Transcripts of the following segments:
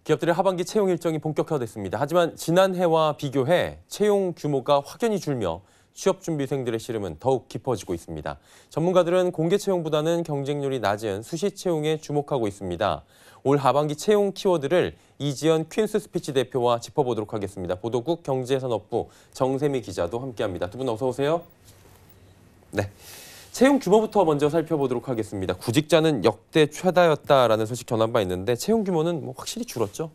기업들의 하반기 채용 일정이 본격화됐습니다. 하지만 지난해와 비교해 채용 규모가 확연히 줄며 취업준비생들의 시름은 더욱 깊어지고 있습니다. 전문가들은 공개 채용보다는 경쟁률이 낮은 수시 채용에 주목하고 있습니다. 올 하반기 채용 키워드를 이지연 퀸스 스피치 대표와 짚어보도록 하겠습니다. 보도국 경제산업부 정세미 기자도 함께합니다. 두 분 어서 오세요. 네. 채용 규모부터 먼저 살펴보도록 하겠습니다. 구직자는 역대 최다였다라는 소식 전한 바 있는데 채용 규모는 확실히 줄었죠?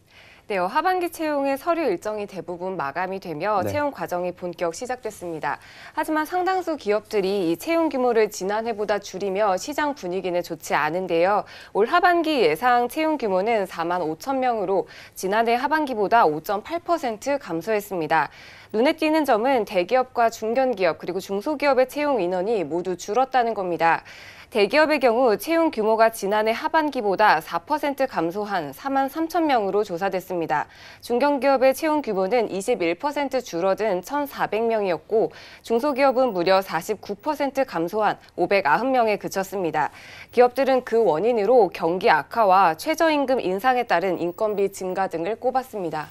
네, 하반기 채용의 서류 일정이 대부분 마감이 되며 네. 채용 과정이 본격 시작됐습니다. 하지만 상당수 기업들이 이 채용 규모를 지난해보다 줄이며 시장 분위기는 좋지 않은데요. 올 하반기 예상 채용 규모는 4만 5천 명으로 지난해 하반기보다 5.8% 감소했습니다. 눈에 띄는 점은 대기업과 중견기업 그리고 중소기업의 채용 인원이 모두 줄었다는 겁니다. 대기업의 경우 채용 규모가 지난해 하반기보다 4% 감소한 4만 3천 명으로 조사됐습니다. 중견기업의 채용 규모는 21% 줄어든 1,400명이었고 중소기업은 무려 49% 감소한 590명에 그쳤습니다. 기업들은 그 원인으로 경기 악화와 최저임금 인상에 따른 인건비 증가 등을 꼽았습니다.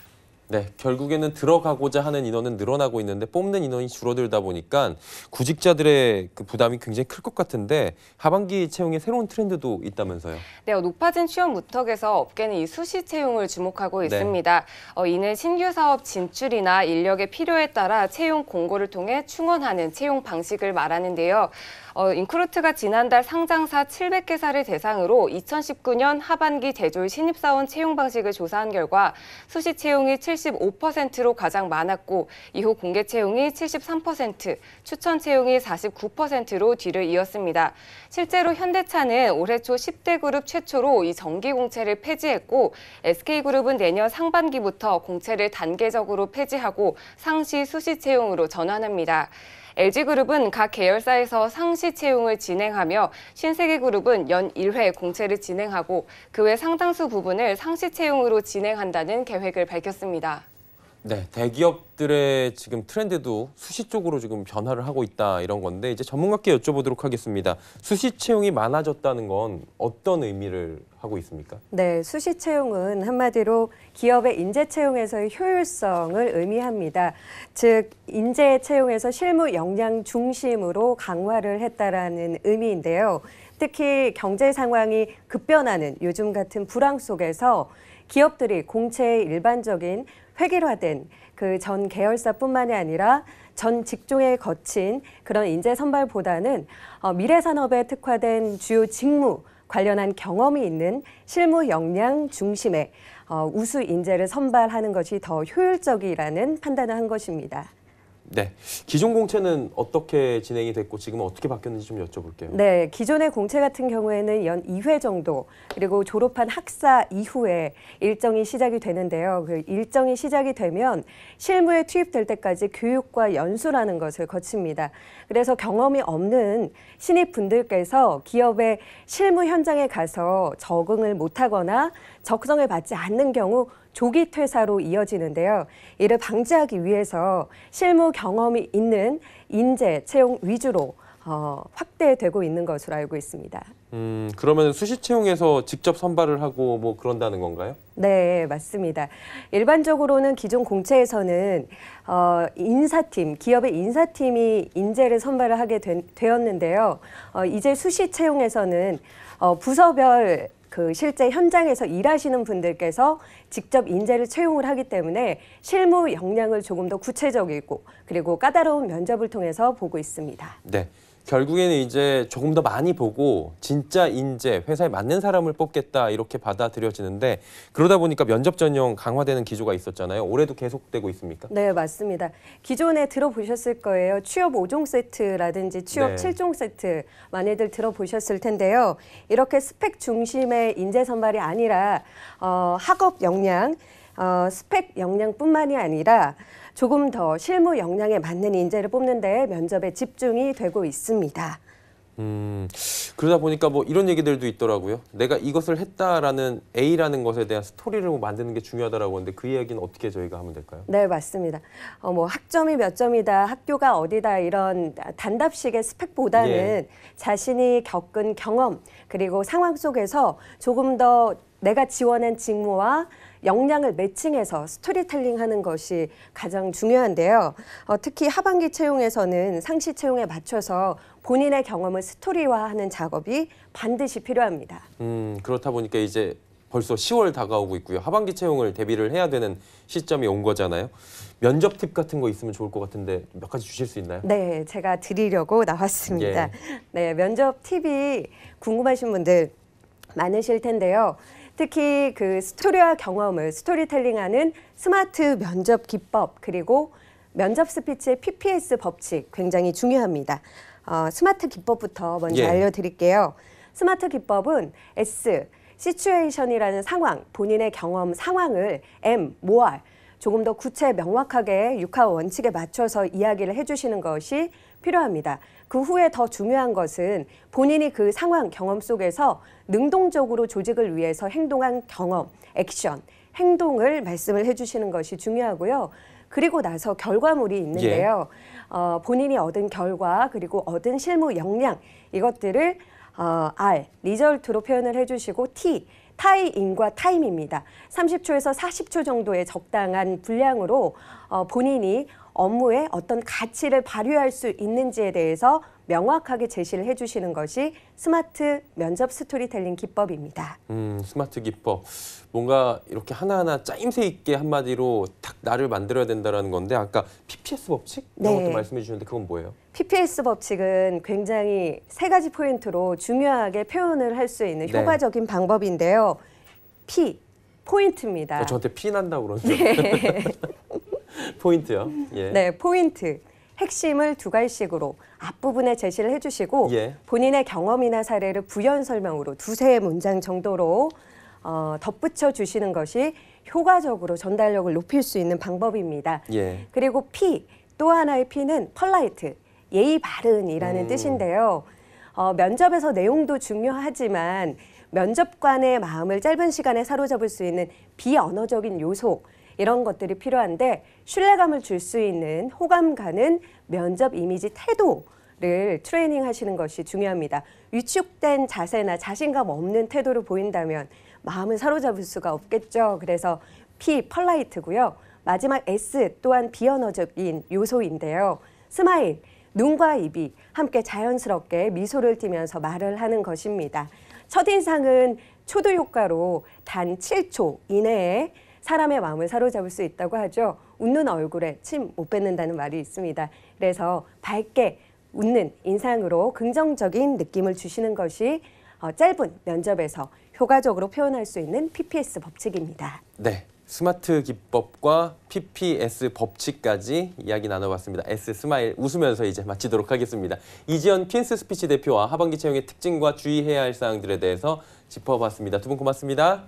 네, 결국에는 들어가고자 하는 인원은 늘어나고 있는데 뽑는 인원이 줄어들다 보니까 구직자들의 그 부담이 굉장히 클 것 같은데 하반기 채용에 새로운 트렌드도 있다면서요? 네, 높아진 취업 무턱에서 업계는 이 수시 채용을 주목하고 있습니다. 이는 신규 사업 진출이나 인력의 필요에 따라 채용 공고를 통해 충원하는 채용 방식을 말하는데요. 인크루트가 지난달 상장사 700개사를 대상으로 2019년 하반기 대졸 신입사원 채용 방식을 조사한 결과 수시 채용이 75%로 가장 많았고 이후 공개 채용이 73%, 추천 채용이 49%로 뒤를 이었습니다. 실제로 현대차는 올해 초 10대 그룹 최초로 이 정기 공채를 폐지했고 SK그룹은 내년 상반기부터 공채를 단계적으로 폐지하고 상시 수시 채용으로 전환합니다. LG그룹은 각 계열사에서 상시 채용을 진행하며 신세계그룹은 연 1회 공채를 진행하고 그 외 상당수 부분을 상시 채용으로 진행한다는 계획을 밝혔습니다. 네, 대기업들의 지금 트렌드도 수시 쪽으로 지금 변화를 하고 있다 이런 건데 이제 전문가께 여쭤보도록 하겠습니다. 수시 채용이 많아졌다는 건 어떤 의미를 하고 있습니까? 네, 수시 채용은 한마디로 기업의 인재 채용에서의 효율성을 의미합니다. 즉, 인재 채용에서 실무 역량 중심으로 강화를 했다라는 의미인데요. 특히 경제 상황이 급변하는 요즘 같은 불황 속에서 기업들이 공채의 일반적인 획일화된 그 전 계열사뿐만이 아니라 전 직종에 거친 그런 인재 선발보다는 미래 산업에 특화된 주요 직무 관련한 경험이 있는 실무 역량 중심의 우수 인재를 선발하는 것이 더 효율적이라는 판단을 한 것입니다. 네, 기존 공채는 어떻게 진행이 됐고 지금은 어떻게 바뀌었는지 좀 여쭤볼게요. 네, 기존의 공채 같은 경우에는 연 2회 정도 그리고 졸업한 학사 이후에 일정이 시작이 되는데요. 그 일정이 시작이 되면 실무에 투입될 때까지 교육과 연수라는 것을 거칩니다. 그래서 경험이 없는 신입분들께서 기업의 실무 현장에 가서 적응을 못하거나 적성을 받지 않는 경우 조기 퇴사로 이어지는데요. 이를 방지하기 위해서 실무 경험이 있는 인재 채용 위주로 확대되고 있는 것으로 알고 있습니다. 그러면 수시 채용에서 직접 선발을 하고 뭐 그런다는 건가요? 네, 맞습니다. 일반적으로는 기존 공채에서는 인사팀, 기업의 인사팀이 인재를 선발을 하게 되었는데요. 이제 수시 채용에서는 부서별 그 실제 현장에서 일하시는 분들께서 직접 인재를 채용을 하기 때문에 실무 역량을 조금 더 구체적이고 그리고 까다로운 면접을 통해서 보고 있습니다. 네, 결국에는 이제 조금 더 많이 보고 진짜 인재, 회사에 맞는 사람을 뽑겠다 이렇게 받아들여지는데 그러다 보니까 면접 전형 강화되는 기조가 있었잖아요. 올해도 계속되고 있습니까? 네, 맞습니다. 기존에 들어보셨을 거예요. 취업 5종 세트라든지 취업 네. 7종 세트 많이들 들어보셨을 텐데요. 이렇게 스펙 중심의 인재 선발이 아니라 학업 역량, 스펙 역량뿐만이 아니라 조금 더 실무 역량에 맞는 인재를 뽑는 데 면접에 집중이 되고 있습니다. 그러다 보니까 뭐 이런 얘기들도 있더라고요. 내가 이것을 했다라는 A라는 것에 대한 스토리를 만드는 게 중요하다라고 하는데 그 이야기는 어떻게 저희가 하면 될까요? 네, 맞습니다. 뭐 학점이 몇 점이다, 학교가 어디다 이런 단답식의 스펙보다는 예. 자신이 겪은 경험 그리고 상황 속에서 조금 더 내가 지원한 직무와 역량을 매칭해서 스토리텔링하는 것이 가장 중요한데요. 특히 하반기 채용에서는 상시 채용에 맞춰서 본인의 경험을 스토리화하는 작업이 반드시 필요합니다. 그렇다 보니까 이제 벌써 10월 다가오고 있고요. 하반기 채용을 대비를 해야 되는 시점이 온 거잖아요. 면접 팁 같은 거 있으면 좋을 것 같은데 몇 가지 주실 수 있나요? 네, 제가 드리려고 나왔습니다. 예. 네, 면접 팁이 궁금하신 분들 많으실 텐데요. 특히 그 스토리와 경험을 스토리텔링하는 스마트 면접 기법 그리고 면접 스피치의 PPS 법칙 굉장히 중요합니다. 스마트 기법부터 먼저 예. 알려드릴게요. 스마트 기법은 S, 시츄에이션이라는 상황, 본인의 경험 상황을 M, 모알, 조금 더 구체 명확하게 6화 원칙에 맞춰서 이야기를 해주시는 것이 필요합니다. 그 후에 더 중요한 것은 본인이 그 상황, 경험 속에서 능동적으로 조직을 위해서 행동한 경험, 액션, 행동을 말씀을 해주시는 것이 중요하고요. 그리고 나서 결과물이 있는데요. 본인이 얻은 결과 그리고 얻은 실무 역량 이것들을 R, 리절트로 표현을 해주시고 T, 타이인과 타임입니다. 30초에서 40초 정도의 적당한 분량으로 본인이 업무에 어떤 가치를 발휘할 수 있는지에 대해서 명확하게 제시를 해주시는 것이 스마트 면접 스토리텔링 기법입니다. 스마트 기법. 뭔가 이렇게 하나하나 짜임새 있게 한마디로 딱 나를 만들어야 된다는 건데 아까 PPS 법칙? 이런 네. 것도 말씀해 주셨는데 그건 뭐예요? PPS 법칙은 굉장히 3가지 포인트로 중요하게 표현을 할 수 있는 네. 효과적인 방법인데요. P, 포인트입니다. 저한테 피 난다고 그러는데. 포인트요. 예. 네, 포인트. 핵심을 2가지씩으로 앞부분에 제시를 해주시고 예. 본인의 경험이나 사례를 부연 설명으로 2~3문장 정도로 덧붙여 주시는 것이 효과적으로 전달력을 높일 수 있는 방법입니다. 예. 그리고 P, 또 하나의 P는 펄라이트, 예의 바른이라는 뜻인데요. 면접에서 내용도 중요하지만 면접관의 마음을 짧은 시간에 사로잡을 수 있는 비언어적인 요소 이런 것들이 필요한데 신뢰감을 줄 수 있는 호감 가는 면접 이미지 태도를 트레이닝 하시는 것이 중요합니다. 위축된 자세나 자신감 없는 태도를 보인다면 마음을 사로잡을 수가 없겠죠. 그래서 P, 펄라이트고요. 마지막 S 또한 비언어적인 요소인데요. 스마일, 눈과 입이 함께 자연스럽게 미소를 띠면서 말을 하는 것입니다. 첫인상은 초도 효과로 단 7초 이내에 사람의 마음을 사로잡을 수 있다고 하죠. 웃는 얼굴에 침 못 뱉는다는 말이 있습니다. 그래서 밝게 웃는 인상으로 긍정적인 느낌을 주시는 것이 짧은 면접에서 효과적으로 표현할 수 있는 PPS 법칙입니다. 네. 스마트 기법과 PPS 법칙까지 이야기 나눠봤습니다. S 스마일 웃으면서 이제 마치도록 하겠습니다. 이지연 퀸스 스피치 대표와 하반기 채용의 특징과 주의해야 할 사항들에 대해서 짚어봤습니다. 두 분 고맙습니다.